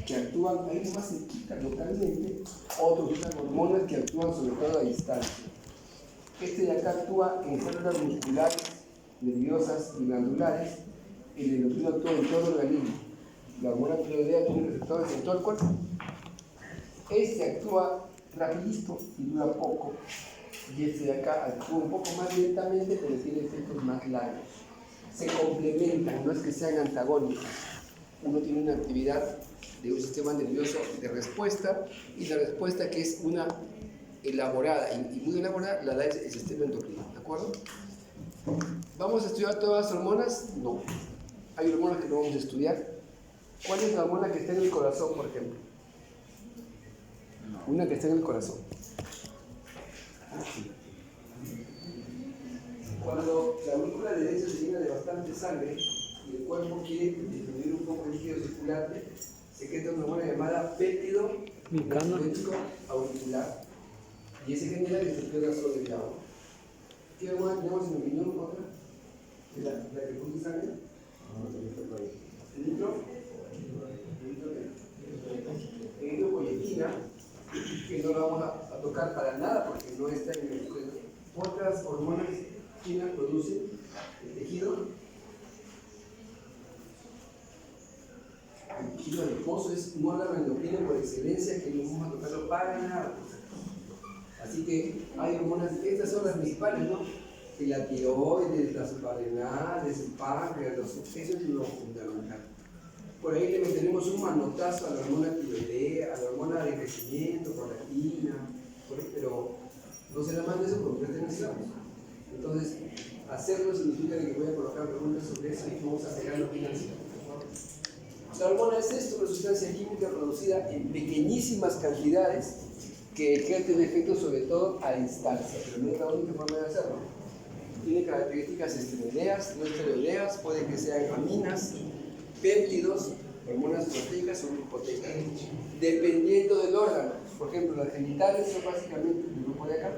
que actúan ahí más cerquita localmente, otros usan hormonas que actúan sobre todo a distancia. Este de acá actúa en células musculares, nerviosas y glandulares. El endocrino actúa en todo el organismo. La hormona tiroidea tiene receptores en todo el cuerpo. Este actúa rapidito y dura poco. Y este de acá actúa un poco más lentamente, pero tiene efectos más largos. Se complementan, no es que sean antagónicos. Uno tiene una actividad de un sistema nervioso de respuesta, y la respuesta que es una elaborada y muy elaborada la da el sistema endocrino, ¿de acuerdo? ¿Vamos a estudiar todas las hormonas? No. Hay hormonas que no vamos a estudiar. ¿Cuál es la hormona que está en el corazón, por ejemplo? Una que está en el corazón. Cuando la aurícula derecha se llena de bastante sangre y el cuerpo quiere disminuir un poco el líquido circulante, secreta una hormona llamada péptido natriurético auricular, y ese genera que se pega sobre el agua. ¿Qué hormona tenemos en el riñón? ¿Otra? ¿La que produce sangre? El eritropoyetina, que no la vamos a tocar para nada porque no está en el estudio. Otras hormonas que producen el tejido adiposo es un órgano endocrino por excelencia que no vamos a tocarlo para nada. Así que hay hormonas, estas son las principales, ¿no? La tiroides, las suprarrenales, el páncreas, eso es lo fundamental. Por ahí le meteremos un manotazo a la hormona tiroidea, a la hormona de crecimiento, prolactina, pero no se la mande eso porque no estén esclavos. Entonces, hacerlo significa que voy a colocar preguntas sobre eso y vamos a pegar lo financiero. La hormona es esto, una sustancia química producida en pequeñísimas cantidades que ejerce un efecto sobre todo a distancia, pero no es la única forma de hacerlo. Tiene características esteroideas, no esteroideas, puede que sean aminas, péptidos, hormonas proteicas o glucoteicas, dependiendo del órgano. Por ejemplo, las genitales son básicamente del grupo de acá,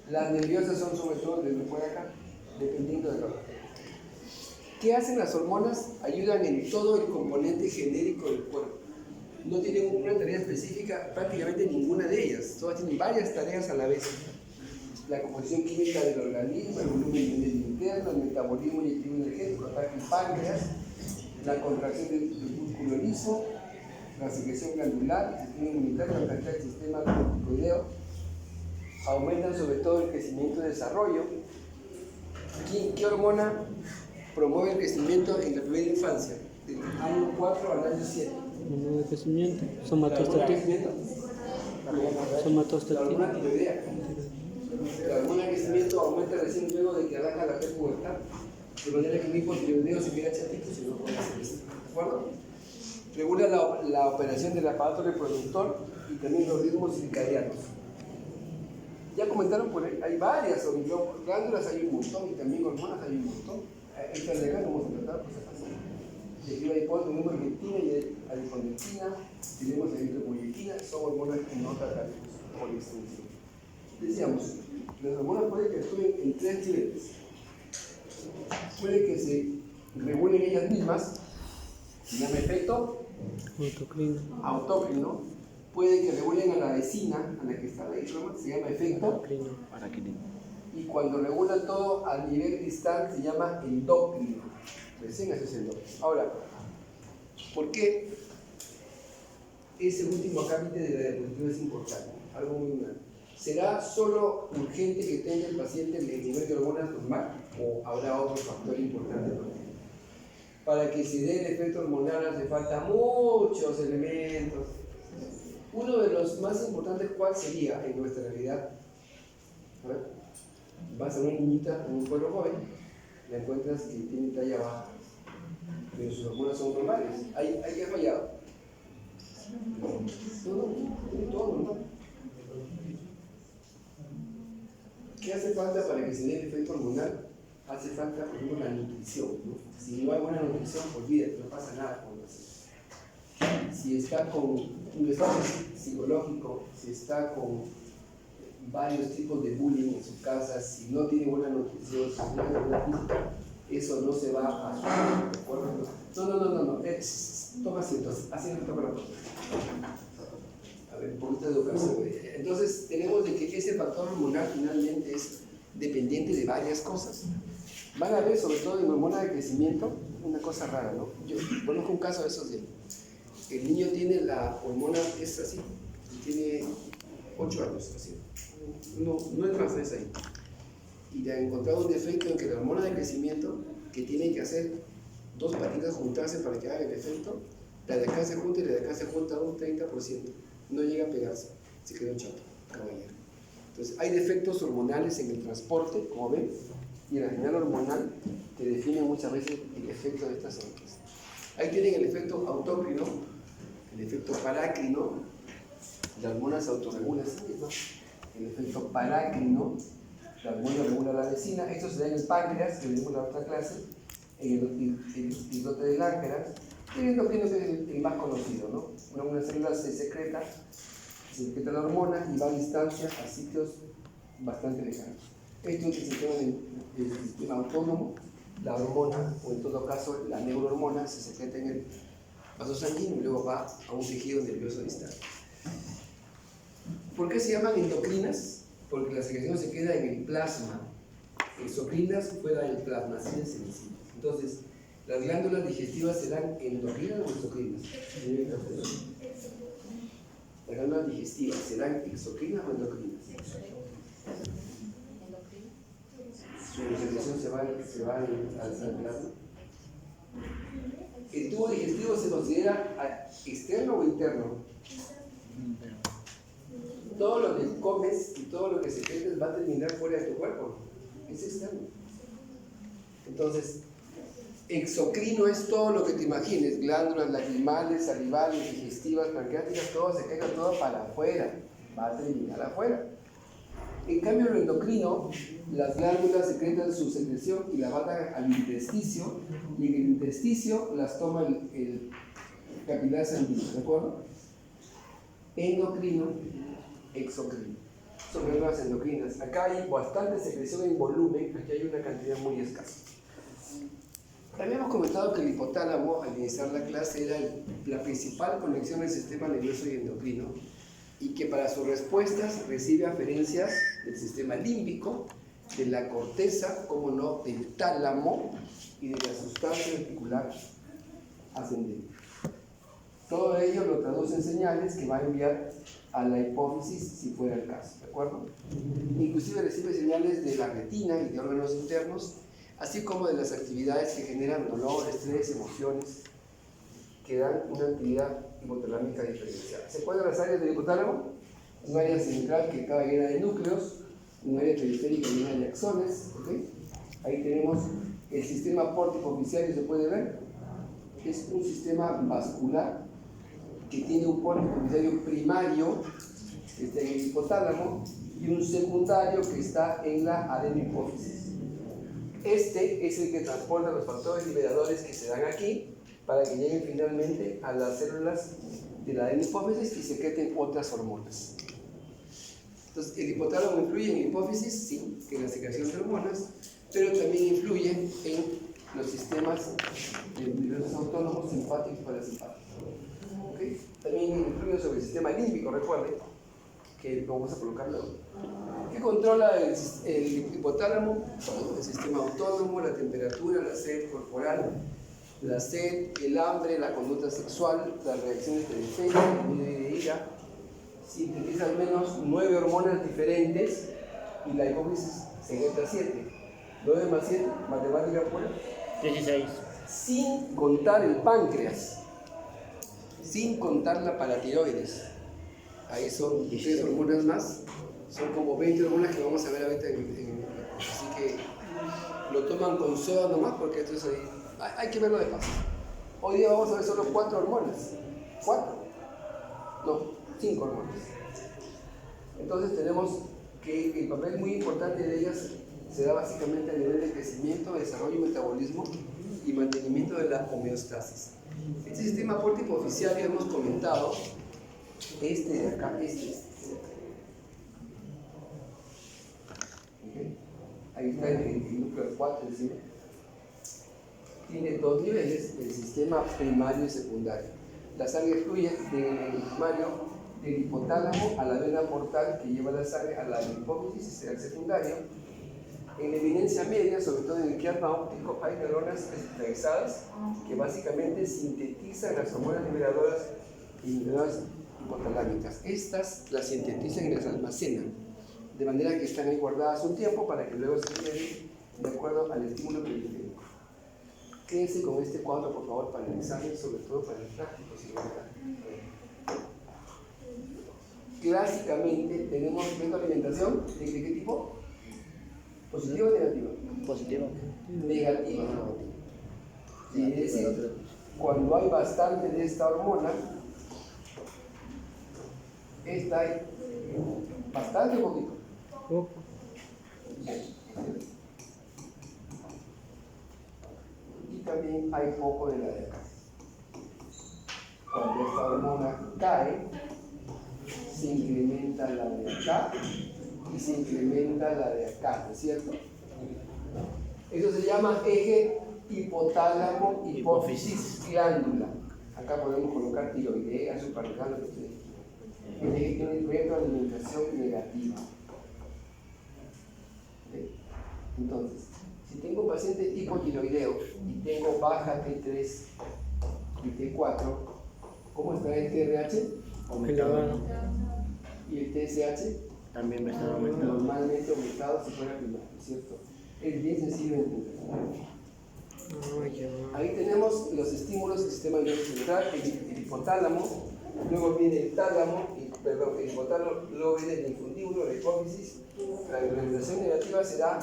las nerviosas son sobre todo del grupo de acá, dependiendo del órgano. ¿Qué hacen las hormonas? Ayudan en todo el componente genérico del cuerpo. No tienen una tarea específica, prácticamente ninguna de ellas. Todas tienen varias tareas a la vez. La composición química del organismo, el volumen interno, el metabolismo y el equilibrio energético, ataque el páncreas, la contracción del músculo liso, la secreción glandular, el sistema inmunitario, la calidad del sistema tiroideo. Aumentan sobre todo el crecimiento y desarrollo. ¿Qué hormona promueve el crecimiento en la primera infancia? Del año 4 al año 7. Hormona de crecimiento, somatostatina. La hormona tiroidea. La hormona de crecimiento aumenta recién luego de que arranca la pubertad, de manera que el hipotiroideo se queda chatito si no puede hacer esto. ¿De acuerdo? Regula la operación del aparato reproductor y también los ritmos circadianos. Ya comentaron por ahí, hay varias glándulas, hay un montón, y también hormonas hay un montón. Estas de acá no vamos a tratar, pues así. De arriba hay tenemos argentina y adipondectina, tenemos eritropoyetina, son hormonas que no tratamos por extensión. Decíamos, las hormonas pueden que actúen en tres niveles. Puede que se regulen ellas mismas, se llama efecto autócrino. Puede que regulen a la vecina, a la que está ahí, se llama efecto paracrino. Y cuando regulan todo a nivel distal se llama endocrino. Recién eso es endocrino. Ahora, ¿por qué ese último capítulo de la diapositiva es importante? Algo muy grande. ¿Será solo urgente que tenga el paciente el nivel de hormonas normal o habrá otro factor importante? Para que se dé el efecto hormonal hace falta muchos elementos. Uno de los más importantes, ¿cuál sería en nuestra realidad? Vas a una niñita en un pueblo joven, la encuentras que tiene talla baja, pero sus hormonas son normales. ¿Hay que fallado? Todo normal. ¿Qué hace falta para que se dé el efecto hormonal? Hace falta, por ejemplo, la nutrición, ¿no? Si no hay buena nutrición, olvídate, no pasa nada con eso. Si está con un estado psicológico, si está con varios tipos de bullying en su casa, si no tiene buena nutrición, si no tiene buena física, eso no se va a solucionar, ¿de acuerdo? No. Toma asiento, asiento toca la cosa. A ver, un poquito de educación. Entonces, tenemos de que ese factor hormonal finalmente es dependiente de varias cosas. Van a ver, sobre todo en hormona de crecimiento, una cosa rara, ¿no? Yo conozco un caso de esos de el niño tiene la hormona, es así, y tiene 8 años, así. No es más, es ahí. Y le han encontrado un defecto en que la hormona de crecimiento, que tiene que hacer 2 patitas juntarse para que haga el efecto, la de acá se junta y la de acá se junta un 30%. No llega a pegarse, se quedó chato, caballero. Entonces, hay defectos hormonales en el transporte, como ven, y la señal hormonal que define muchas veces el efecto de estas hormonas. Ahí tienen el efecto autócrino, el efecto parácrino, la hormona se autorregula, ¿no? El efecto parácrino, la hormona regula la vecina, esto se da en el páncreas, que vimos en la otra clase, en el islote del áncreas, y el endocrino que es el más conocido, ¿no? Una célula se secreta la hormona y va a distancias a sitios bastante lejanos. Esto es el sistema autónomo, la hormona, o en todo caso la neurohormona, se secreta en el vaso sanguíneo y luego va a un tejido nervioso distal. ¿Por qué se llaman endocrinas? Porque la secreción se queda en el plasma. Exocrinas fuera del plasma, así de sencillo. Entonces, ¿las glándulas digestivas serán endocrinas o exocrinas? Las glándulas digestivas serán exocrinas o endocrinas. Su secreción se va al plasma. ¿El tubo digestivo se considera externo o interno? Todo lo que comes y todo lo que secretes va a terminar fuera de tu cuerpo. Es externo. Entonces, exocrino es todo lo que te imagines, glándulas lacrimales, salivales, digestivas, pancreáticas, todo se queda todo para afuera, va a terminar afuera. En cambio, lo endocrino, las glándulas secretan su secreción y la mandan al intersticio, y en el intersticio las toma el capilar sanguíneo, ¿de acuerdo? Endocrino, exocrino. Son glándulas endocrinas. Acá hay bastante secreción en volumen, aquí hay una cantidad muy escasa. Habíamos comentado que el hipotálamo, al iniciar la clase, era la principal conexión del sistema nervioso y endocrino, y que para sus respuestas recibe aferencias del sistema límbico, de la corteza, como no, del tálamo y de la sustancia reticular ascendente. Todo ello lo traduce en señales que va a enviar a la hipófisis si fuera el caso, ¿de acuerdo? Inclusive recibe señales de la retina y de órganos internos, así como de las actividades que generan dolor, estrés, emociones, que dan una actividad hipotalámica diferenciada. ¿Se encuentran las áreas del hipotálamo? Un área central que está llena de núcleos, un área periférica llena de axones, ¿okay? Ahí tenemos el sistema porto-hipoficiario, ¿se puede ver? Es un sistema vascular que tiene un porto-hipoficiario primario que está en el hipotálamo y un secundario que está en la adenohipófisis. Este es el que transporta los factores liberadores que se dan aquí para que lleguen finalmente a las células de la adenohipófisis y secreten otras hormonas. Entonces, ¿el hipotálamo influye en la hipófisis? Sí, que en la secreción de hormonas, pero también influye en los sistemas nerviosos autónomos, simpáticos y parasimpáticos. ¿Okay? También influye sobre el sistema límbico, recuerden, que vamos a colocarlo. ¿Qué controla el hipotálamo? El sistema autónomo, la temperatura, la sed corporal, la sed, el hambre, la conducta sexual, las reacciones de defensa, de ira. Sintetiza al menos 9 hormonas diferentes y la hipófisis secreta 7. 9 más 7, matemática pura. 16. Sin contar el páncreas, sin contar la paratiroides. Ahí son 3 hormonas más, son como 20 hormonas que vamos a ver ahorita así que lo toman con soda nomás porque esto es ahí. Hay que verlo de paso. Hoy día vamos a ver solo 4 hormonas. 4. No, 5 hormonas. Entonces tenemos que el papel muy importante de ellas se da básicamente a nivel de crecimiento, desarrollo, metabolismo y mantenimiento de la homeostasis. Este sistema porto-hipoficiario hemos comentado, este de acá, este. Okay. Ahí está el núcleo 4 encima. tiene dos niveles, el sistema primario y secundario. La sangre fluye del primario, del hipotálamo a la vena portal que lleva la sangre a la hipófisis, ese será el secundario. En la evidencia media, sobre todo en el quiasma óptico, hay neuronas especializadas que básicamente sintetizan las hormonas liberadoras y neuronas hipotalámicas. Estas las sintetizan y las almacenan, de manera que están ahí guardadas un tiempo para que luego se liberen de acuerdo al estímulo periférico. Quédense con este cuadro, por favor, para el examen, sobre todo para el práctico. Si clásicamente tenemos una alimentación de qué tipo? ¿Positiva o negativa? Positiva. Negativa. Es decir, cuando hay bastante de esta hormona, esta hay bastante o poquito. Poco. Y también hay poco de la de acá. Cuando esta hormona cae, se incrementa la de acá y se incrementa la de acá, ¿no es cierto? Eso se llama eje hipotálamo hipófisis glándula. Acá podemos colocar tiroidea, suprarrenal, lo que ustedes quieran. El eje tiene retroalimentación negativa. ¿Okay? Entonces, si tengo un paciente hipotiroideo y tengo baja T3 y T4, ¿cómo está el TRH? Elevado. Y el TSH también va a estar aumentando. normalmente aumentado si fuera primario, ¿cierto? Es bien sencillo de entender. Ahí tenemos los estímulos del sistema nervioso central, el hipotálamo, luego viene el tálamo, el hipotálamo, luego viene el infundíbulo, la hipófisis. La regulación negativa se da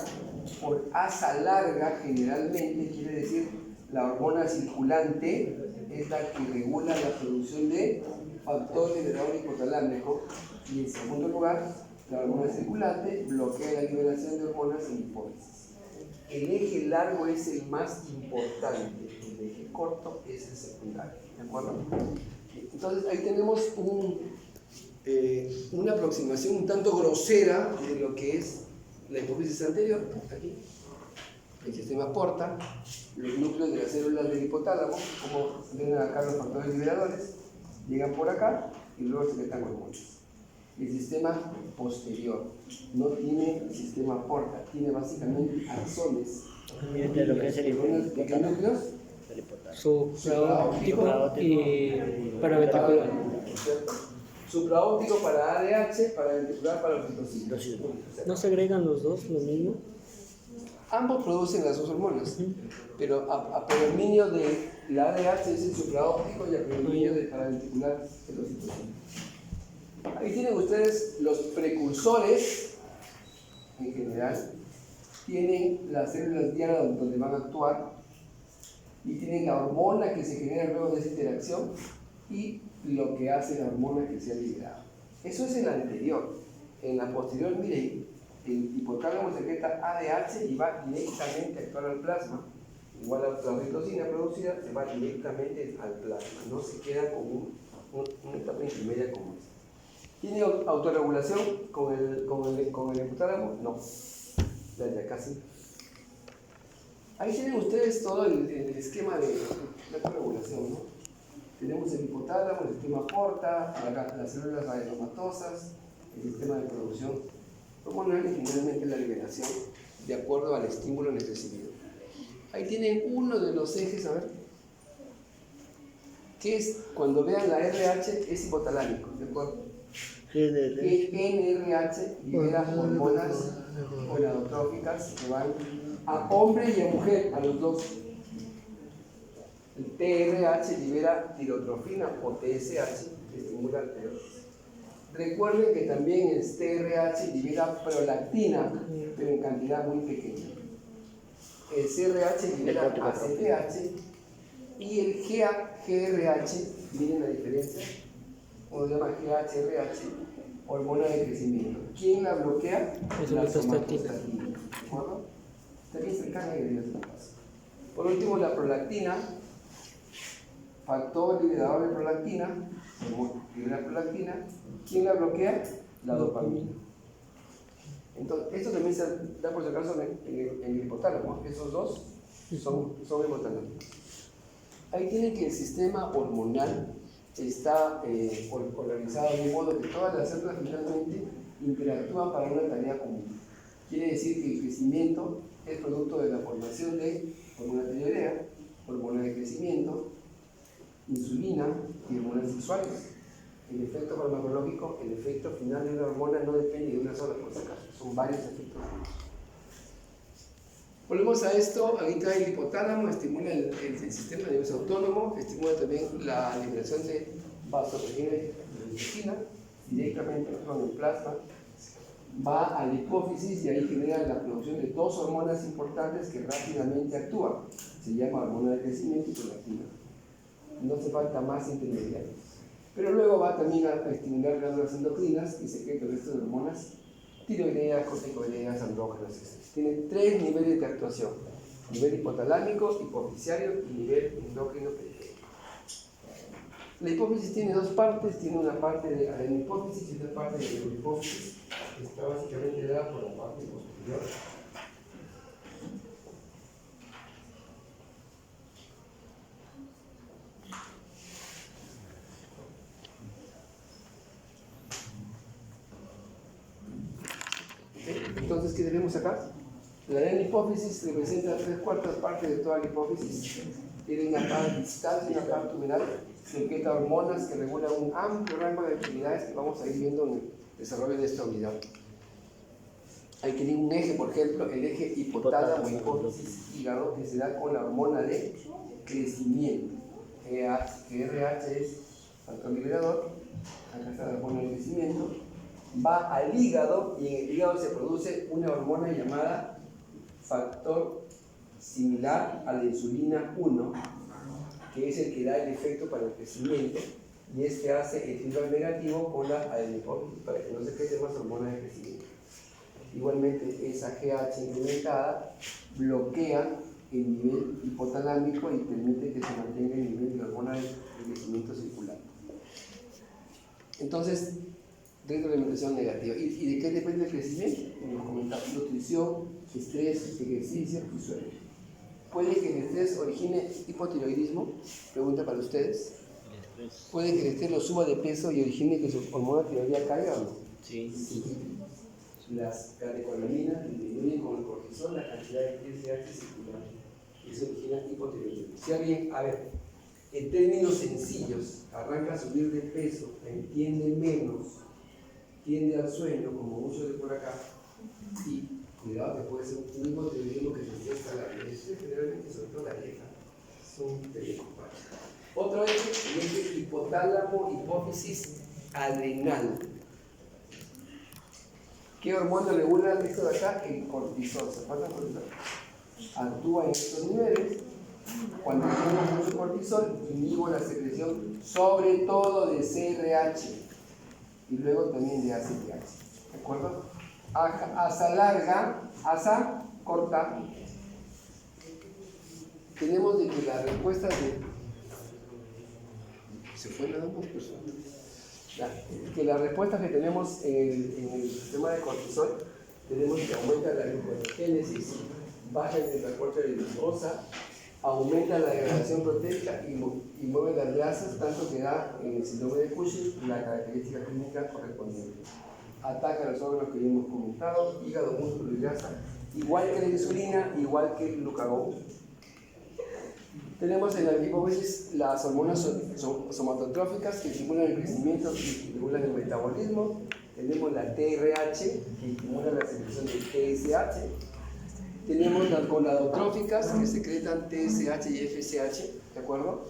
por asa larga, generalmente, quiere decir la hormona circulante es la que regula la producción de factor generador hipotalámico, y en segundo lugar, la hormona circulante bloquea la liberación de hormonas en hipófisis. El eje largo es el más importante, el eje corto es el secundario, ¿de acuerdo? Entonces ahí tenemos una aproximación un tanto grosera de lo que es la hipófisis anterior, aquí, el sistema porta, los núcleos de las células del hipotálamo, como ven acá los factores liberadores, llegan por acá y luego se metan hormonas. El sistema posterior no tiene sistema porta, tiene básicamente axones. De lo que es el hipotálamo. Núcleos Supraóptico y paraventricular. Supraóptico para ADH, paraventricular para oxitocina. ¿No se agregan los dos lo mismo? Ambos producen las dos hormonas, pero a predominio de la ADH es el supraóptico y a predominio del paraventricular es el oxitocina. Ahí tienen ustedes los precursores, en general, tienen las células diana donde van a actuar y tienen la hormona que se genera luego de esa interacción y lo que hace la hormona que se ha liberado. Eso es en la anterior. En la posterior, miren, el hipotálamo secreta ADH y va directamente a actuar al plasma. Igual la oxitocina producida se va directamente al plasma, no se queda como una etapa intermedia como esta. ¿Tiene autorregulación con el hipotálamo? No. Desde acá sí. Ahí tienen ustedes todo el esquema de la autorregulación, ¿no? Tenemos el hipotálamo, el sistema porta, las células adenomatosas, el sistema de producción hormonal y finalmente la liberación de acuerdo al estímulo recibido. Ahí tienen uno de los ejes, a ver, que es cuando vean la RH es hipotalámico, ¿de acuerdo? El NRH libera hormonas gonadotróficas que van a hombre y a mujer, a los dos. El TRH libera tirotrofina o TSH, que estimula el tiroides. Recuerden que también el TRH libera prolactina, pero en cantidad muy pequeña. El CRH libera ACTH y el GRH, miren la diferencia, uno se llama GHRH, hormona de crecimiento. ¿Quién la bloquea? Es La la somatostatina. ¿De acuerdo? Está bien cercana y debería ser fácil. Por último, la prolactina, factor liberador de prolactina, libera prolactina. ¿Quién la bloquea? La dopamina. Entonces, esto también se da por si acaso en el hipotálamo. Esos dos son hemotalámicos. Ahí tienen que el sistema hormonal está organizado de modo que todas las células finalmente interactúan para una tarea común. Quiere decir que el crecimiento es producto de la formación de hormona tiroidea, hormona de crecimiento, insulina y hormonas sexuales. El efecto farmacológico, el efecto final de una hormona no depende de una sola, por si acaso, son varios efectos. Volvemos a esto, ahorita el hipotálamo estimula el sistema nervioso autónomo, estimula también la liberación de vasopresina y insulina directamente en el plasma, va a la hipófisis y ahí genera la producción de dos hormonas importantes que rápidamente actúan. Se llama hormona de crecimiento y prolactina. No hace falta más intermediarios. Pero luego va también a estimular glándulas endocrinas y secreta el resto de hormonas tiroideas, corticoideas, andrógenas, etc. Tiene tres niveles de actuación: nivel hipotalámico, hipofisiario y nivel endocrino periférico. La hipófisis tiene dos partes, tiene una parte de adenopófisis y otra parte de neurohipófisis, que está básicamente dada por la parte posterior. Entonces, ¿qué tenemos acá? La adenopófisis representa 3/4 partes de toda la hipófisis. Tiene una parte distal y una parte tuberal. Secreta hormonas que regulan un amplio rango de actividades que vamos a ir viendo en el desarrollo de esta unidad. Hay que tener un eje, por ejemplo, el eje hipotálamo, hipófisis, hígado, que se da con la hormona de crecimiento. Que RH es factor liberador. Acá está la hormona de crecimiento. Va al hígado y en el hígado se produce una hormona llamada factor similar a la insulina 1, que es el que da el efecto para el crecimiento, y este hace el feedback negativo con la adenopófisis para que no se crezca más hormona de crecimiento. Igualmente, esa GH incrementada bloquea el nivel hipotalámico y permite que se mantenga el nivel de hormona de crecimiento circular. Entonces, retroalimentación negativa. ¿Y de qué depende el crecimiento? Como comentaba, nutrición, estrés, ejercicio y sueño. ¿Puede que el estrés origine hipotiroidismo? Pregunta para ustedes. ¿Puede que el estrés lo suba de peso y origine que su hormona tiroidea caiga o no? Sí. Sí. Las catecolaminas disminuyen con el cortisol la cantidad de TSH circular. Y eso origina hipotiroidismo. Si alguien, a ver, en términos sencillos, arranca a subir de peso, entiende menos, tiende al sueño, como mucho de por acá, y cuidado que puede ser un hipotiroidismo que se sienta la vieja, generalmente sobre todo la vieja, son preocupantes. Otro eje, el eje hipotálamo, hipófisis, adrenal. ¿Qué hormona regula esto de acá? El cortisol. ¿Se acuerdan? Actúa en estos niveles. Cuando tenemos mucho cortisol, inhibo la secreción, sobre todo de CRH y luego también de ACTH. ¿De acuerdo? Asa larga, asa corta. Tenemos de que la respuesta de. ¿Se fue nada más, personas? Que las respuestas que tenemos en el sistema de cortisol, tenemos que aumenta la gluconeogénesis, baja el transporte de glucosa, aumenta la degradación proteica y mueve las grasas, tanto que da en el síndrome de Cushing la característica clínica correspondiente. Ataca los órganos que ya hemos comentado, hígado, músculo y grasa, igual que la insulina, igual que el glucagón. Tenemos en la hipófisis las hormonas somatotróficas que estimulan el crecimiento y regulan el metabolismo. Tenemos la TRH que estimula la secreción de TSH. Tenemos las gonadotróficas que secretan TSH y FSH, ¿de acuerdo?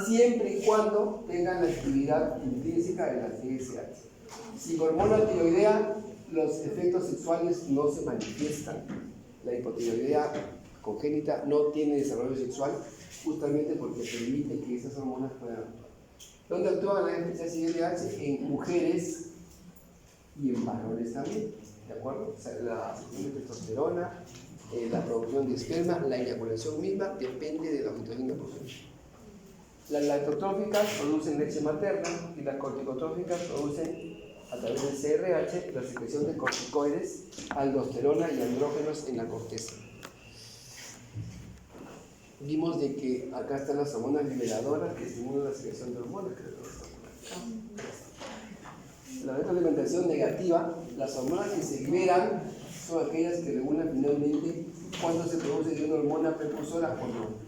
Siempre y cuando tengan la actividad intrínseca de la TSH. Sin hormona tiroidea, los efectos sexuales no se manifiestan. La hipotiroidea congénita no tiene desarrollo sexual, justamente porque permite que esas hormonas puedan actuar. ¿Dónde actúa la FSH y LH? En mujeres y en varones también, ¿de acuerdo? O sea, la secreción de testosterona, la producción de esperma, la eyaculación misma depende de la oxitocina producida. Las lactotróficas producen leche materna y las corticotróficas producen a través del CRH la secreción de corticoides, aldosterona y andrógenos en la corteza. vimos de que acá están las hormonas liberadoras que estimulan la secreción de hormonas. La retroalimentación negativa, las hormonas que se liberan son aquellas que regulan finalmente cuando se produce de una hormona precursora o no.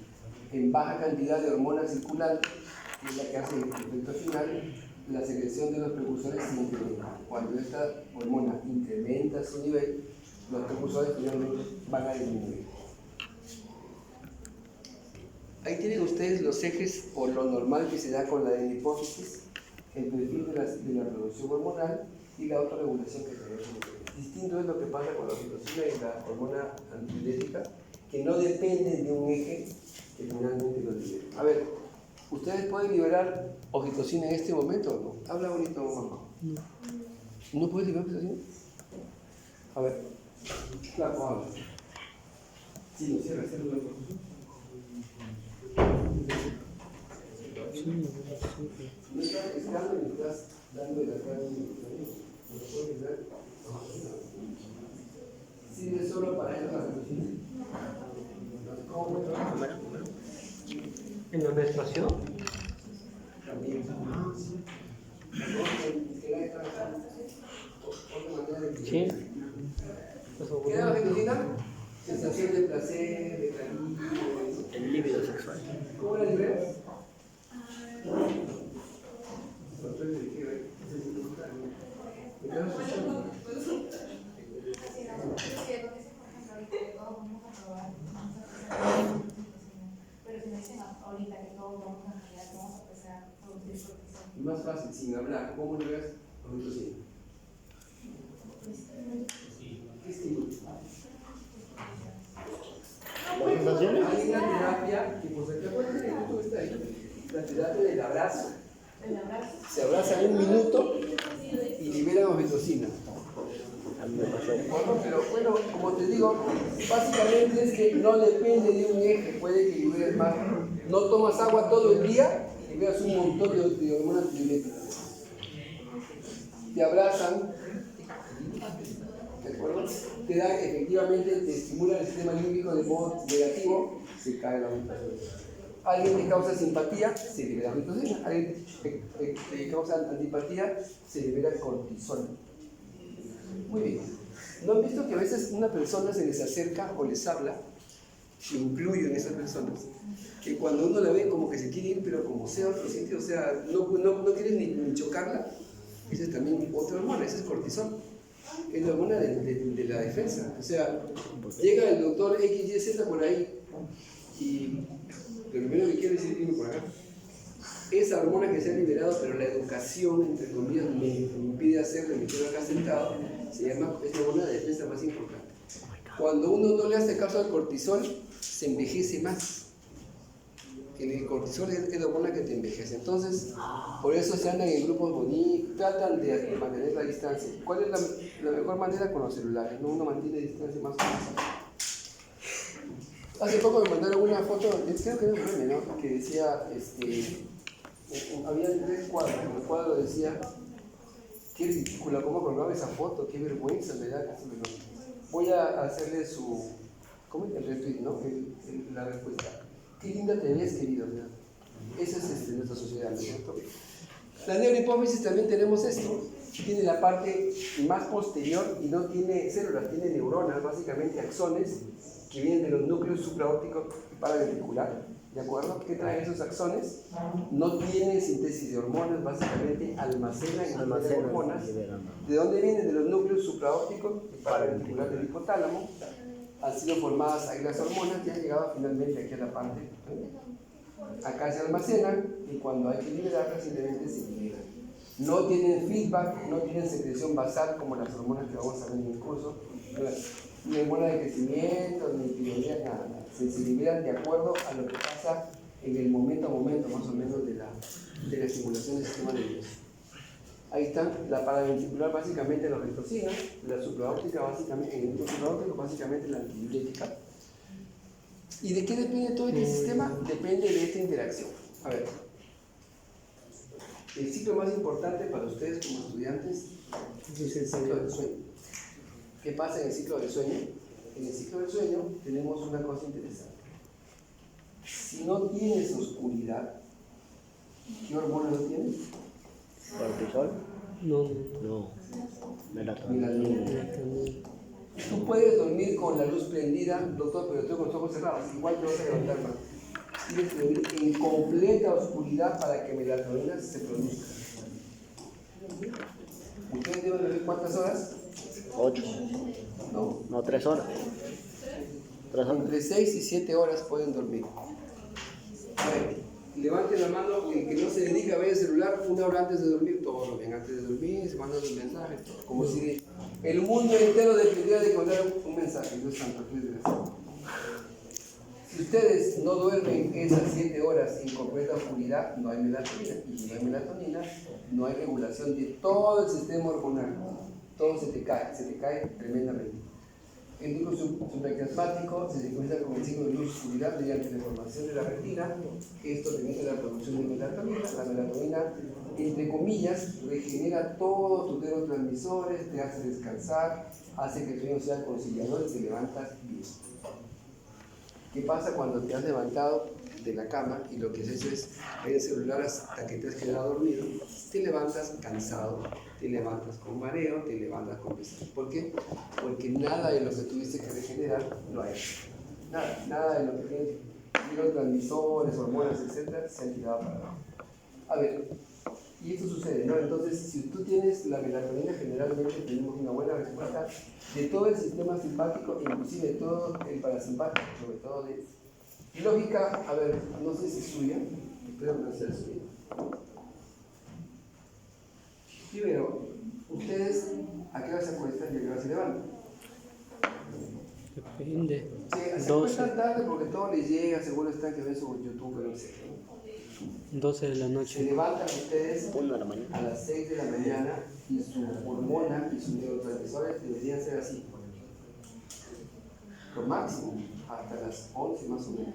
En baja cantidad de hormona circulante, que es la que hace el efecto final, la secreción de los precursores se incrementa. Cuando esta hormona incrementa su nivel, los precursores finalmente van a disminuir. Ahí tienen ustedes los ejes o lo normal que se da con la hipófisis, el perfil de la producción hormonal y la autorregulación que tenemos. Distinto es lo que pasa con la oxitocina y la hormona antidiurética, que no dependen de un eje que finalmente lo libera. A ver, ¿ustedes pueden liberar oxitocina en este momento o no? Habla bonito, mamá. ¿No puedes liberar oxitocina? A ver, claro, habla. Sí, no cierra, cierra la cosa. No estás pescando ni estás dando de acá ¿no puedes ver? ¿Sirve solo para eso la oxitocina? ¿Cómo? ¿En la menstruación? También. Sí. ¿Qué da la oxitocina? Sensación de placer, de cariño. El líbido sexual. ¿Cómo la liberas? Más fácil, sin hablar. ¿Cómo liberas oxitocina? ¿Qué estímulo? ¿Las sensaciones? Hay una terapia que pues acá puede tener justo está ahí. La terapia del abrazo. Se abrazan un minuto y liberan oxitocina. A mí me pasó. Pero bueno, como te digo, básicamente es que no depende de un eje, puede que liberes más. No tomas agua todo el día y liberas un montón de hormonas diuréticas. Te abrazan, ¿de acuerdo? Te da, efectivamente, te estimula el sistema límbico de modo negativo, se cae la oxitocina. Alguien te causa simpatía, se libera oxitocina. Alguien te causa antipatía, se libera cortisol. Muy bien. ¿No han visto que a veces una persona se les acerca o les habla? Me incluyo en esas personas. Que cuando uno la ve como que se quiere ir, pero como sea otro sitio, o sea, no quieres ni chocarla. Esa es también otra hormona, esa es cortisol. Es la hormona de la defensa. O sea, llega el doctor XYZ por ahí y lo primero que quiero es irme por acá. Esa hormona que se ha liberado, pero la educación, entre comillas, me impide hacerlo y me quedo acá sentado, es la hormona de defensa más importante. Cuando uno no le hace caso al cortisol, se envejece más. El cortisol es la hormona que te envejece. Entonces, por eso se andan en grupos bonitos, tratan de mantener la distancia. ¿Cuál es la mejor manera? Con los celulares, ¿no? Uno mantiene distancia más o menos. Hace poco me mandaron una foto, creo que era un meme, ¿no? Que decía, había 3 cuadros. El cuadro decía, qué ridícula, cómo colgaba esa foto, qué vergüenza me da. Voy a hacerle ¿cómo es el retweet, no? La respuesta. Qué linda te ves, querido. Esa es nuestra sociedad, ¿no es cierto? La neurohipófisis también tenemos esto. Tiene la parte más posterior y no tiene células, tiene neuronas, básicamente axones, que vienen de los núcleos supraópticos y paraventricular. ¿De acuerdo? ¿Qué traen esos axones? No tienen síntesis de hormonas, básicamente almacenan hormonas. ¿De dónde vienen? De los núcleos supraópticos y paraventricular del hipotálamo. Han sido formadas ahí las hormonas que han llegado finalmente aquí a la parte. Acá se almacenan y cuando hay que liberarlas simplemente se liberan. No tienen feedback, no tienen secreción basal como las hormonas que vamos a ver en el curso. Ni hormona de crecimiento, ni tiroidea, nada. Se liberan de acuerdo a lo que pasa en el momento más o menos de la estimulación del sistema nervioso. Ahí están, la paraventricular básicamente la oxitocina, la supraóptica básicamente, el supraóptico básicamente la antidiurética. ¿Y de qué depende todo este sistema? Depende de esta interacción. A ver, el ciclo más importante para ustedes como estudiantes es el ciclo del sueño. ¿Qué pasa en el ciclo del sueño? En el ciclo del sueño tenemos una cosa interesante. si no tienes oscuridad, ¿qué hormona no tienes? ¿Cortisol? No, no, No. Melatonina. Melatonina. Tú puedes dormir con la luz prendida, doctor, pero tú con los ojos cerrados, igual te vas a levantar más. Tienes que dormir en completa oscuridad para que melatonina se produzca. ¿Ustedes deben dormir cuántas horas? 8. No. No, 3 horas. 3 horas. Entre 6 y 7 horas pueden dormir. A ver, levanten la mano el que no se dedica a ver el celular 1 hora antes de dormir, todo lo ven antes de dormir, se mandan sus mensajes, todo. Como si el mundo entero dependiera de encontrar un mensaje. Dios santo, qué desgracia. Si ustedes no duermen esas 7 horas en completa oscuridad, no hay melatonina. Y si no hay melatonina, no hay regulación de todo el sistema hormonal. Todo se te cae tremendamente. El núcleo supraquiasmático se sincroniza con el ciclo de luz-oscuridad mediante la formación de la retina. Esto permite la producción de melatonina. La melatonina, entre comillas, regenera todos tus neurotransmisores, te hace descansar, hace que el sueño sea conciliador y te levantas bien. ¿Qué pasa cuando te has levantado de la cama y lo que has hecho es ver el celular hasta que te has quedado dormido? Te levantas cansado, te levantas con mareo, te levantas con pesar. ¿Por qué? Porque nada de lo que tuviste que regenerar lo hay. Nada de lo que tienes, neurotransmisores, hormonas, etc., se han tirado para abajo. A ver, y esto sucede, ¿no? Entonces, si tú tienes la melatonina, generalmente tenemos una buena respuesta de todo el sistema simpático, inclusive todo el parasimpático, sobre todo de lógica. A ver, no sé si es suya, espero que no sea suya. Primero, ustedes, ¿a qué hora se acuestan y a qué hora se levantan? depende. Sí, se 12, acuestan tarde porque todo les llega, seguro están que ven su YouTube, pero no sé. 12 de la Se noche. levantan ustedes 1 de la mañana. a las 6 de la mañana y su hormona y sus neurotransmisores deberían ser así. Lo máximo, hasta las 11 más o menos.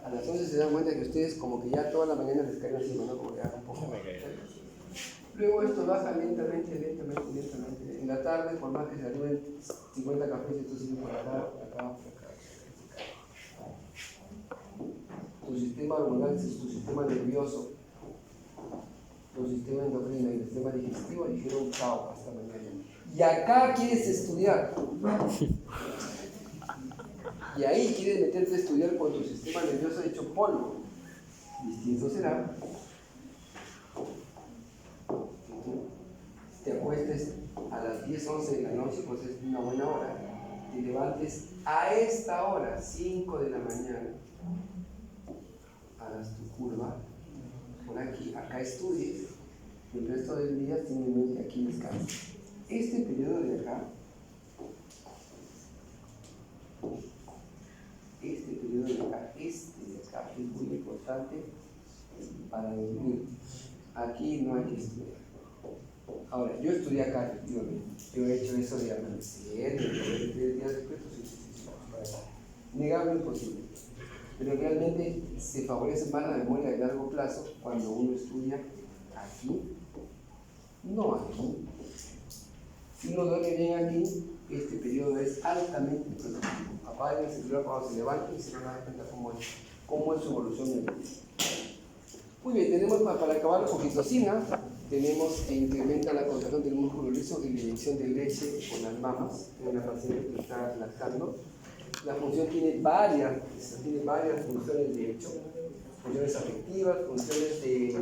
A las 11 se dan cuenta que ustedes como que ya toda la mañana les caen encima, ¿no? Como que hagan un poco. Luego esto baja lentamente. En la tarde, por más que se arriben 50 cafés, esto sigue por acá. Tu sistema hormonal, tu sistema nervioso, tu sistema endocrino y el sistema digestivo dijeron chao, hasta mañana. Y acá quieres estudiar. Y ahí quieres meterte a estudiar con tu sistema nervioso hecho polvo. Distinto será te acuestes a las 10, 11 de la noche, pues es una buena hora. Te levantes a esta hora, 5 de la mañana. Hagas tu curva, por aquí, acá estudies, y el resto del día simplemente aquí descansas. Este periodo de acá, este de acá es muy importante para dormir. Aquí no hay que estudiar. Ahora, yo estudié acá, efectivamente. Yo he hecho eso de amanecer, de 3 días después, negarlo imposible. Pero realmente se favorece más la memoria de largo plazo cuando uno estudia aquí, no aquí. Si uno duerme bien aquí, este periodo es altamente productivo. Apaguen el celular cuando se levanten y se van a dar cuenta cómo es su evolución energética. Muy bien, tenemos para acabar oxitocina, tenemos que incrementa la contracción del músculo liso y la inyección de leche con las mamas en una paciente que está lactando. La función tiene varias funciones, de hecho, funciones afectivas, funciones de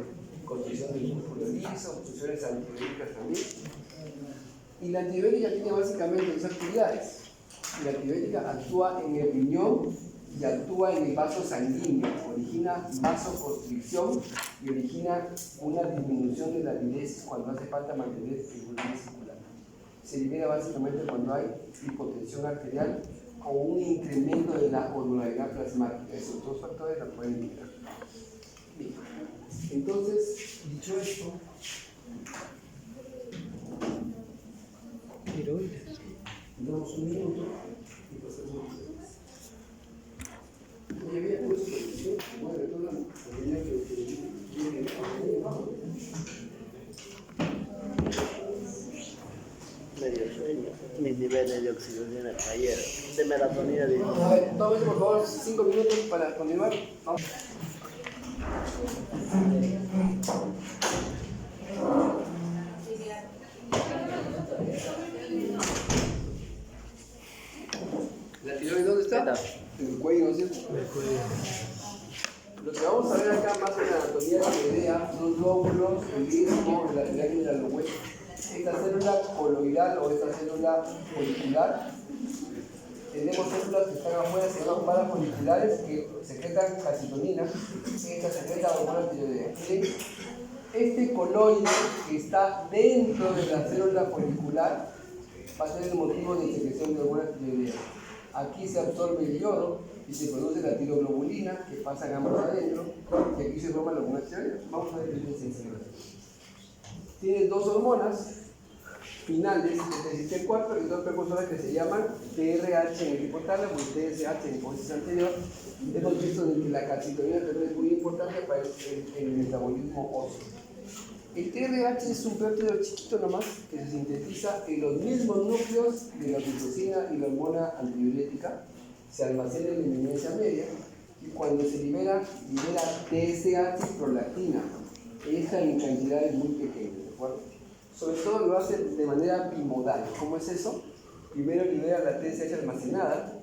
construcción del músculo liso, funciones antibióticas también. Y la antibiótica tiene básicamente dos actividades. La antibiótica actúa en el riñón y actúa en el vaso sanguíneo, origina vasoconstricción y origina una disminución de la aridez cuando hace falta mantener el volumen circular. Se libera básicamente cuando hay hipotensión arterial o un incremento de la osmolaridad plasmática. Esos dos factores la pueden liberar. Bien. Entonces, dicho esto, damos un minuto y pasamos a y había puesto posición, bueno, toda la tenía que Medio sueño. Mis niveles de oxidación ayer, de melatonina de... A ver, tómese por favor 5 minutos para continuar. Vamos. ¿La tiroides dónde está? En el cuello, ¿no es cierto? El cuello. Lo que vamos a ver acá más en la anatomía de la idea son lóbulos, el istmo, la lágrima de la lobue. Esta célula coloidal o esta célula folicular. Tenemos células que están afuera, se llaman parafoliculares, que secretan calcitonina. Esta secreta hormona tiroidea. Este coloide que está dentro de la célula folicular va a ser el motivo de secreción de hormona tiroidea. Aquí se absorbe el yodo y se produce la tiroglobulina que pasa en ambos adentro y aquí se forma la hormona tiroidea. Vamos a ver qué es sencillo. Tiene dos hormonas finales, el T4 y dos precursoras que se llaman TRH en el hipotálamo y TSH en hipófisis anterior. Hemos visto que la calcitonina también es muy importante para el metabolismo óseo. El TRH es un péptido chiquito nomás que se sintetiza en los mismos núcleos de la oxitocina y la hormona antidiurética, se almacena en la eminencia media y cuando se libera TSH y prolactina. Esta en cantidades muy pequeñas, ¿de acuerdo? Sobre todo lo hace de manera bimodal. ¿Cómo es eso? Primero libera la TSH almacenada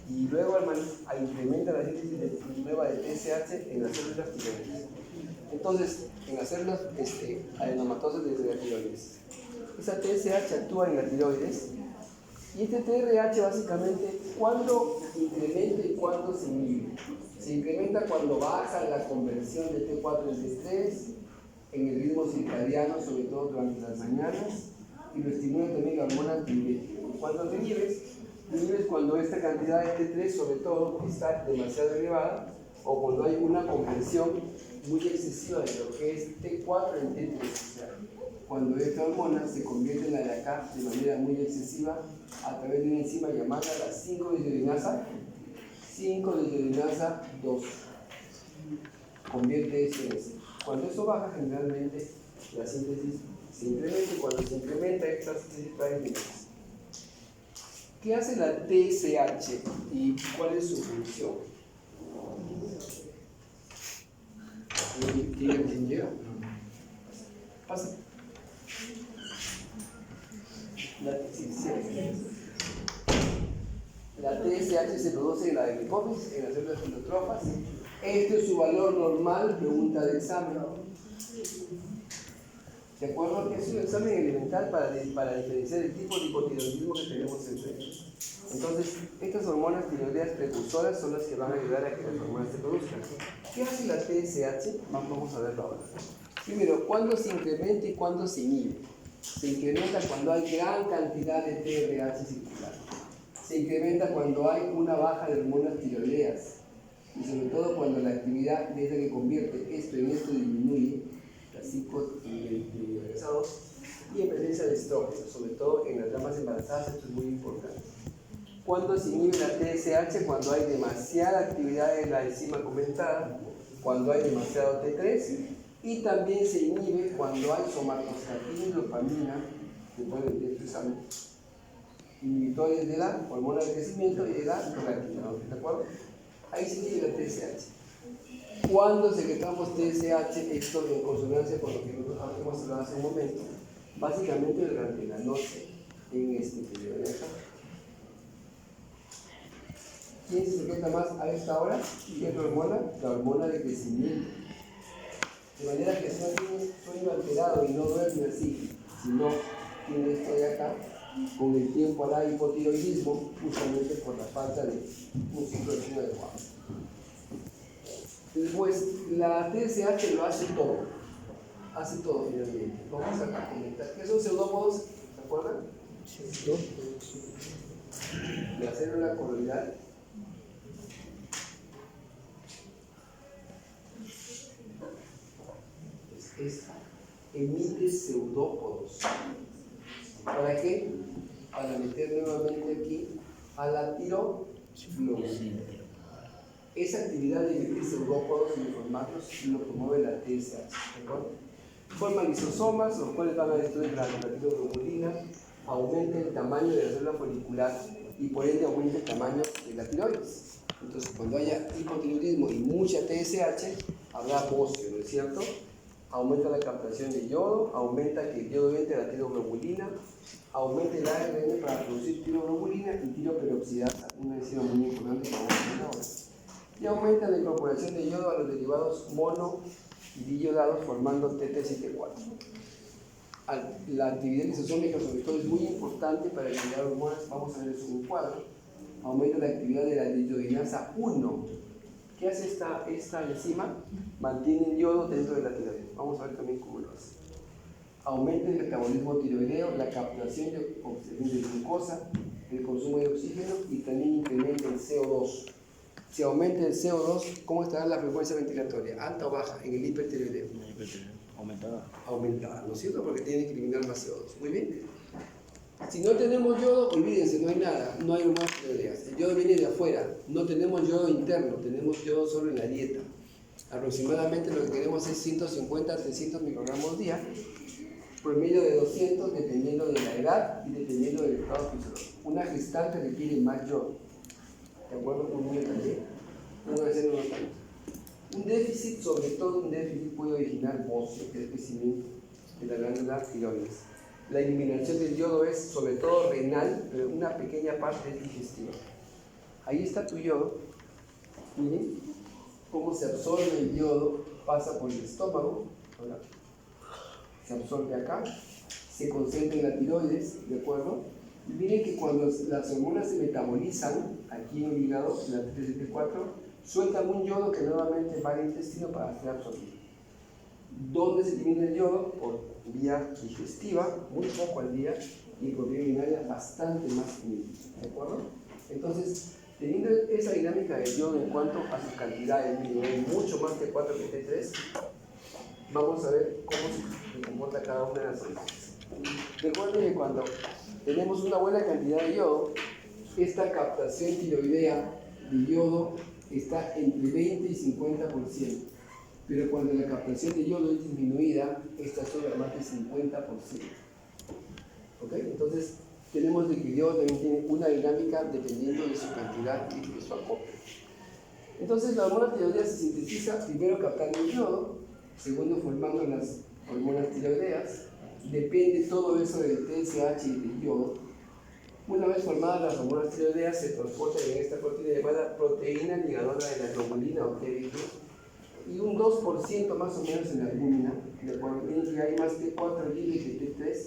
y luego incrementa la síntesis nueva de TSH en las células tiroides. Entonces, en las células adenomatosas de la tiroides. Esa TSH actúa en la tiroides y este TRH básicamente, ¿cuándo incrementa y cuándo se inhibe? Se incrementa cuando baja la conversión de T4 en T3 en el ritmo circadiano, sobre todo durante las mañanas, y lo estimula también la hormona antidiurética. Cuando te inhibes cuando esta cantidad de T3 sobre todo está demasiado elevada o cuando hay una conversión muy excesiva de lo que es T4 en T3. O sea, cuando esta hormona se convierte en la de acá de manera muy excesiva a través de una enzima llamada la 5-deshidrogenasa 2. Convierte eso en eso. Cuando eso baja, generalmente la síntesis se incrementa y cuando se incrementa esta síntesis trae límites. ¿Qué hace la TSH y cuál es su función? ¿Quién llega? Pasa. La TSH se produce en la hipófisis, en las células fitotrofas. Este es su valor normal, pregunta de examen. ¿De acuerdo? Es un examen elemental para diferenciar el tipo de hipotiroidismo que tenemos entre ellos. Entonces, estas hormonas tiroideas precursoras son las que van a ayudar a que las hormonas se produzcan. ¿Qué hace la TSH? Vamos a verlo ahora. Primero, ¿cuándo se incrementa y cuándo se inhibe? Se incrementa cuando hay gran cantidad de TRH circular. Se incrementa cuando hay una baja de hormonas tiroideas. Y sobre todo cuando la actividad de esa que convierte esto en esto disminuye, la 5-deshidrogenasa y en presencia de estrógenos, sobre todo en las damas embarazadas, esto es muy importante. ¿Cuándo se inhibe la TSH? Cuando hay demasiada actividad de la enzima comentada, cuando hay demasiado T3, y también se inhibe cuando hay somatostatina y dopamina, después de examen, inhibidores de la hormona de crecimiento y de la prolactina, ¿de acuerdo? Ahí se inhibe la TSH. Cuando secretamos TSH, esto en consonancia con lo que hemos hablado hace un momento, básicamente durante la noche, en este periodo de acá. ¿Quién se secreta más a esta hora? ¿Qué es la hormona? La hormona de crecimiento. De manera que si no tiene sueño alterado y no duerme así, sino tiene esto de acá, con el tiempo hará hipotiroidismo, justamente por la falta de un ciclo de sueño adecuado. Después, la TSH lo hace todo finalmente. Vamos a comentar. ¿Qué son pseudópodos? ¿Se acuerdan? La célula coloidal. Emite pseudópodos. ¿Para qué? Para meter nuevamente aquí a la tiroglobulina. Esa actividad de emitir pseudópodos y de formarlos lo promueve la TSH. Forman lisosomas, los cuales van a destruir la tiroglobulina, aumenta el tamaño de la célula folicular y por ende aumenta el tamaño de la tiroides. Entonces, cuando haya hipotiroidismo y mucha TSH, habrá bocio, ¿no es cierto? Aumenta la captación de yodo, aumenta que el yodo entre a la tiroglobulina, aumenta el ARN para producir tiroglobulina y tiroperoxidasa, una enzima muy importante que vamos a ver ahora. Y aumenta la incorporación de yodo a los derivados mono y diyodados formando TT74. La actividad lisosómica sobre todo es muy importante para eliminar hormonas, vamos a ver eso en un cuadro. Aumenta la actividad de la dihidrogenasa 1. ¿Qué hace esta enzima? Mantiene el yodo dentro de la tiroides. Vamos a ver también cómo lo hace. Aumenta el metabolismo tiroideo, la captación de oxidación de glucosa, el consumo de oxígeno y también incrementa el CO2. Si aumenta el CO2, ¿cómo estará la frecuencia ventilatoria? ¿Alta o baja? En el hipertiroideo. Aumentada. Aumentada, ¿no es cierto? Porque tiene que eliminar más CO2. Muy bien. Si no tenemos yodo, olvídense, no hay nada, no hay hormonas tiroideas. El yodo viene de afuera, no tenemos yodo interno, tenemos yodo solo en la dieta. Aproximadamente lo que queremos es 150 a 300 microgramos día, promedio de 200 dependiendo de la edad y dependiendo del estado fisiológico. Una gestante requiere más yodo, ¿de acuerdo? Un niño también, un anciano no tanto. Un déficit, sobre todo un déficit, puede originar bocio, que es el crecimiento de la glándula tiroides. La eliminación del yodo es sobre todo renal, pero una pequeña parte es digestiva. Ahí está tu yodo. Miren cómo se absorbe el yodo, pasa por el estómago, ¿verdad? Se absorbe acá, se concentra en la tiroides, ¿de acuerdo? Y miren que cuando las hormonas se metabolizan aquí en el hígado, en la TT74, sueltan un yodo que nuevamente va al intestino para ser absorbido. ¿Dónde se elimina el yodo? Por vía digestiva, muy poco al día, y por vía urinaria bastante más mínimo, ¿de acuerdo? Entonces, teniendo esa dinámica del yodo en cuanto a sus cantidades, mucho más que 4 que T3, vamos a ver cómo se comporta cada una de las hormonas. Recuerden que cuando tenemos una buena cantidad de yodo, esta captación tiroidea de yodo está entre 20 y 50%. Pero cuando la captación de yodo es disminuida, esta sube a más del 50%. ¿Ok? Entonces, tenemos de que el yodo también tiene una dinámica dependiendo de su cantidad y de su acopio. Entonces, la hormona tiroidea se sintetiza primero captando el yodo, segundo formando las hormonas tiroideas. Depende todo eso del TSH y del yodo. Una vez formadas las hormonas tiroideas, se transportan en esta proteína llamada proteína ligadora de la globulina o TLG, y un 2% más o menos en la albúmina, de acuerdo, que hay más T4 libre que T3.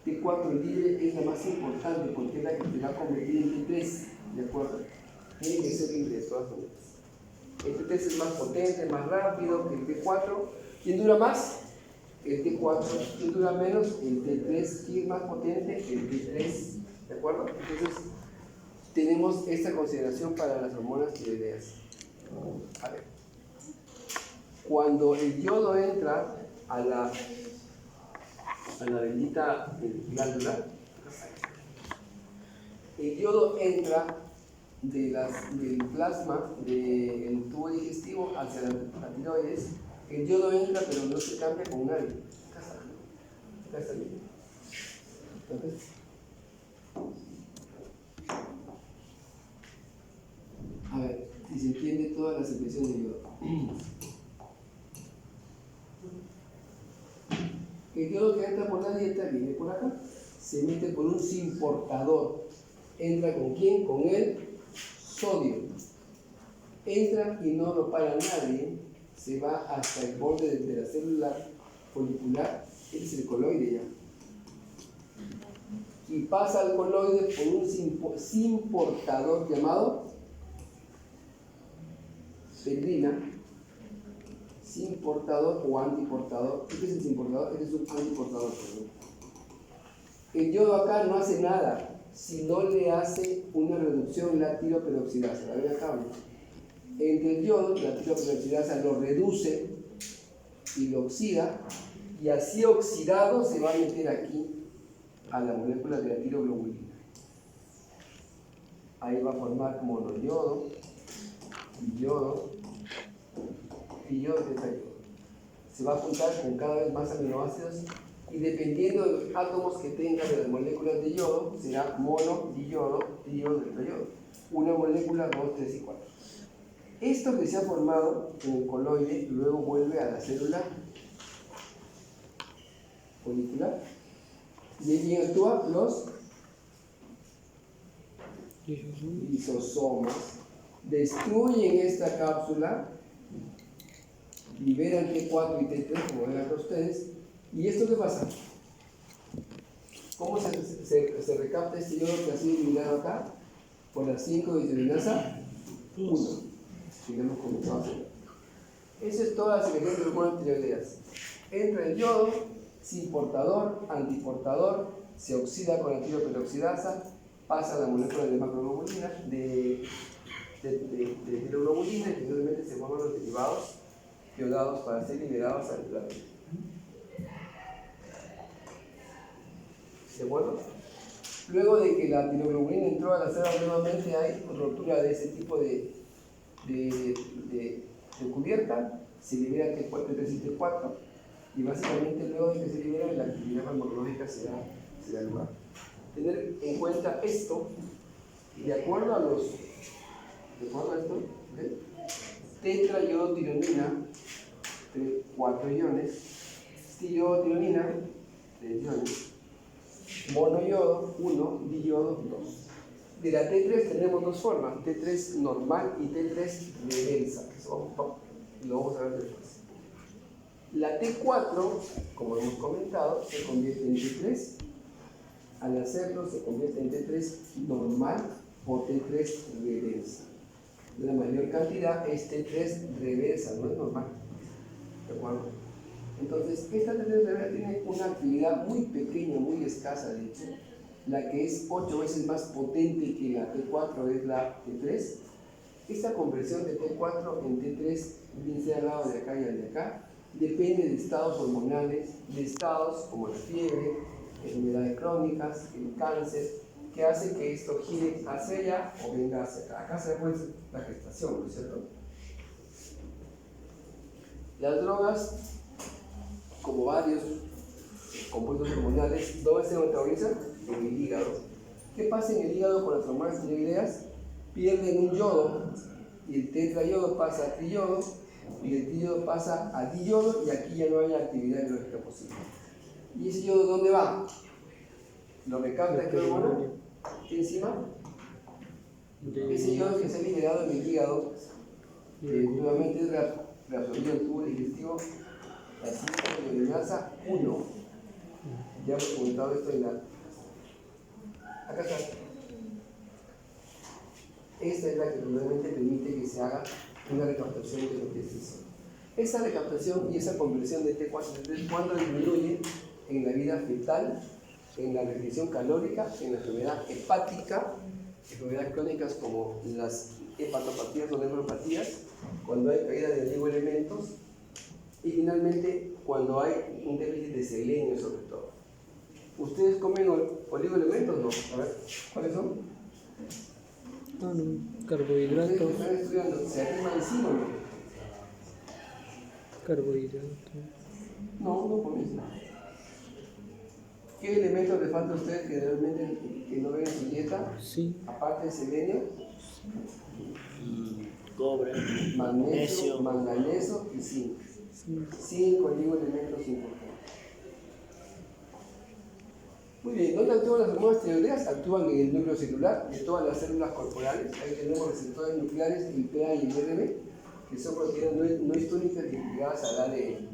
T4 libre es la más importante porque es la que te va a convertir en T3, ¿de acuerdo? Tiene que ser libre de todas maneras. El T3 es más potente, más rápido que el T4. ¿Quién dura más? El T4. ¿Quién dura menos? El T3. ¿Quién es más potente? El T3, ¿de acuerdo? Entonces, tenemos esta consideración para las hormonas tiroideas. A ver. Cuando el yodo entra a la bendita glándula, el yodo entra del plasma del tubo digestivo hacia la tiroides. El yodo entra, pero no se cambia con nadie. Acá está bien. Entonces, a ver si se entiende toda la secreción del yodo. El yodo que entra por la dieta viene por acá, se mete por un simportador. ¿Entra con quién? Con el sodio. Entra y no lo para nadie, se va hasta el borde de la célula folicular, este es el coloide ya. Y pasa al coloide por un simportador llamado fibrina. Simportador o antiportador. ¿Qué es el simportador? Este es un antiportador. El yodo acá no hace nada si no le hace una reducción la tiroperoxidasa. A ver acá. Entre el yodo, la tiroperoxidasa lo reduce y lo oxida, y así oxidado se va a meter aquí a la molécula de la tiroglobulina. Ahí va a formar monoyodo, yodo y yodo tetrayodo. Se va a juntar con cada vez más aminoácidos y dependiendo de los átomos que tenga de las moléculas de yodo, será mono, diyodo, triyodo, tetrayodo. Una molécula, 2, 3 y 4. Esto que se ha formado en el coloide luego vuelve a la célula folicular y allí actúan los lisosomas, destruyen esta cápsula, liberan T4 y T3, como ven acá ustedes. ¿Y esto qué pasa? ¿Cómo se recapta este yodo que ha sido eliminado acá? Por la 5-deshidrogenasa 1. Sigamos como estaba haciendo. Eso es toda la secuencia de hormonas tiroideas. Entra el yodo, sin portador, antiportador, se oxida con la tiroperoxidasa, pasa a la molécula de macroglobulina, de tiroglobulina, y finalmente se forman los derivados yodados para ser liberados al plasma. ¿De acuerdo? Luego de que la tiroglobulina entró a la célula nuevamente, hay rotura de ese tipo de cubierta, se libera T4, T3 y T4, y básicamente luego de que se libera, la actividad farmacológica se da lugar. Tener en cuenta esto, de acuerdo a esto, ¿okay? Tetrayodotironina, 4 iones, tiodotironina, 3 iones, monoyodo, 1, diyodo, 2. De la T3 tenemos dos formas, T3 normal y T3 reversa, que eso lo vamos a ver después. La T4, como hemos comentado, se convierte en T3. Al hacerlo se convierte en T3 normal o T3 reversa. La mayor cantidad es T3 reversa, no es normal. ¿De acuerdo? Entonces, esta T3 reversa tiene una actividad muy pequeña, muy escasa, de hecho. La que es 8 veces más potente que la T4 es la T3. Esta conversión de T4 en T3, bien sea al lado de acá y al de acá, depende de estados hormonales, de estados como la fiebre, enfermedades crónicas, el cáncer, que hace que esto gire hacia allá o venga hacia acá. Acá se ve la gestación, ¿no es cierto? Las drogas, como varios compuestos hormonales, ¿dónde se metabolizan? En el hígado. ¿Qué pasa en el hígado con las hormonas tiroideas? Pierden un yodo y el tetrayodo pasa a triyodo y el triyodo pasa a diyodo y aquí ya no hay actividad biológica posible. ¿Y ese yodo dónde va? ¿Lo recapta qué hormona? ¿Qué enzima? Ese yodo que se ha liberado en el hígado nuevamente es reabsorbido en el tubo digestivo, la 5-deshidrogenasa 1. Ya hemos comentado esto en la... Acá está. Esta es la que realmente permite que se haga una recaptación de lo que es eso. Esa recaptación y esa conversión de T4 a T3, ¿cuándo disminuye? En la vida fetal, en la restricción calórica, en la enfermedad hepática, enfermedades crónicas como las hepatopatías o nefropatías, cuando hay caída de oligoelementos y finalmente cuando hay un déficit de selenio sobre todo. ¿Ustedes comen oligoelementos? No. A ver, ¿cuáles son? Carbohidratos. Ustedes que están estudiando, ¿se arrima encima o no? Carbohidratos. No comen. ¿Qué elementos le falta a ustedes que realmente que no ven en su dieta? Sí. Aparte de selenio, Cobre, magnesio, manganeso y zinc. 5 oligoelementos importantes. Muy bien, ¿dónde actúan las hormonas tiroideas? Actúan en el núcleo celular de todas las células corporales. Ahí tenemos receptores nucleares, el PA y el RB, que son proteínas no histónicas ligadas al ADN.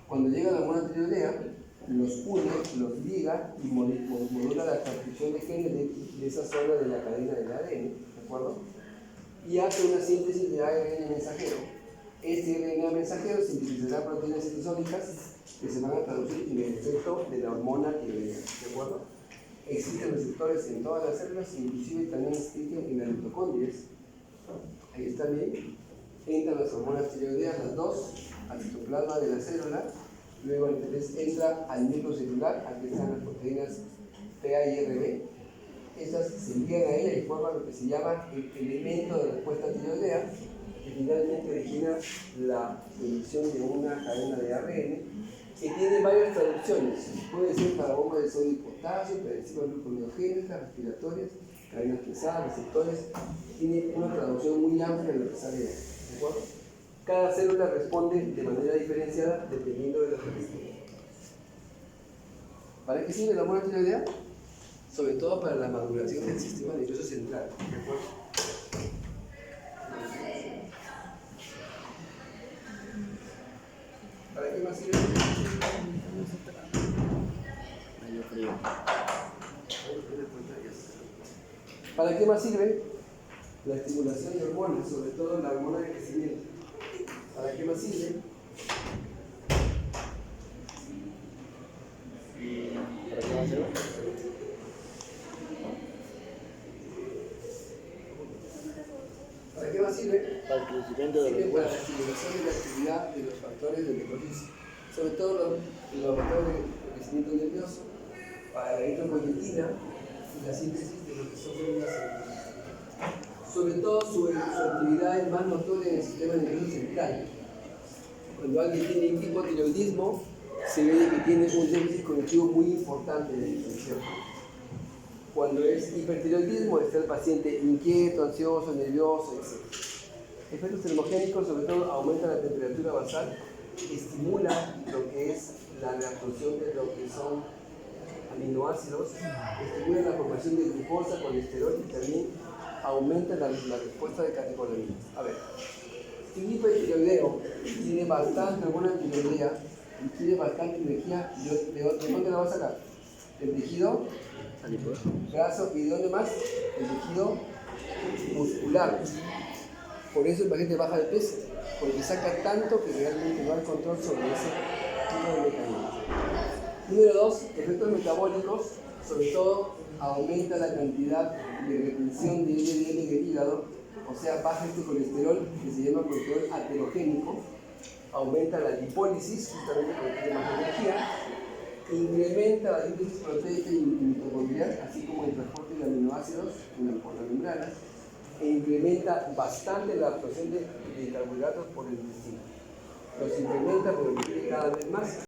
Cuando llega la hormona tiroidea, los une, los liga y modula la transcripción de genes de esa zona de la cadena del ADN, ¿de acuerdo? Y hace una síntesis de ARN mensajero. Este RNA mensajero sintetizará proteínas citosólicas que se van a traducir en el efecto de la hormona tiroidea, ¿de acuerdo? Existen receptores en todas las células, inclusive también existen en las mitocondrias. Ahí está bien. Entran las hormonas tiroideas, las dos, al citoplasma de la célula. Luego entra al núcleo celular, aquí están las proteínas PA y RB. Estas se ligan a ella y forman lo que se llama el elemento de respuesta tiroidea, que finalmente origina la producción de una cadena de ARN que tiene varias traducciones. Puede ser para bombas de sodio y potasio, para enzimas gluconeogénicas, respiratorias, cadenas pesadas, receptores. Tiene una traducción muy amplia de lo que sale de acuerdo. Cada célula responde de manera diferenciada dependiendo de lo que responde. ¿Para qué sirve la hormona tiroidea? Sobre todo para la maduración del sistema nervioso central. ¿De acuerdo? ¿Para qué más sirve? Medio frío. ¿Para qué más sirve? La estimulación de hormonas, sobre todo la hormona de crecimiento. ¿Para qué más sirve? ¿Para qué más sirve? ¿Para qué más sirve? Para el crecimiento de los Sirve para la huesos. estimulación de la actividad de los factores de necrosis, sobre todo los factores de crecimiento nervioso, para la eritropoyetina y la síntesis de lo que son células celulares. Sobre todo su actividad es más notoria en el sistema nervioso central. Cuando alguien tiene hipotiroidismo, se ve que tiene un déficit cognitivo muy importante de atención. Cuando es hipertiroidismo, está el paciente inquieto, ansioso, nervioso, etc. Efectos termogénicos, sobre todo, aumenta la temperatura basal, estimula lo que es la reabsorción de lo que son aminoácidos, estimula la formación de glucosa, colesterol y también aumenta la respuesta de catecolaminas. A ver, si un hipertiroideo tiene bastante hormona tiroidea y tiene bastante energía, ¿de dónde la va a sacar? Del tejido graso y ¿de dónde más? El tejido muscular. Por eso el paciente baja de peso, porque saca tanto que realmente no hay control sobre ese tipo de mecanismos. Número 2, efectos metabólicos, sobre todo aumenta la cantidad de retención de LDL en el hígado, o sea, baja este colesterol que se llama colesterol aterogénico, aumenta la lipólisis, justamente porque tiene más energía, incrementa la síntesis proteica y mitocondrial, así como el transporte de aminoácidos por la membrana, e incrementa bastante la absorción de carbohidratos por el intestino. Los incrementa, pero lo tiene cada vez más.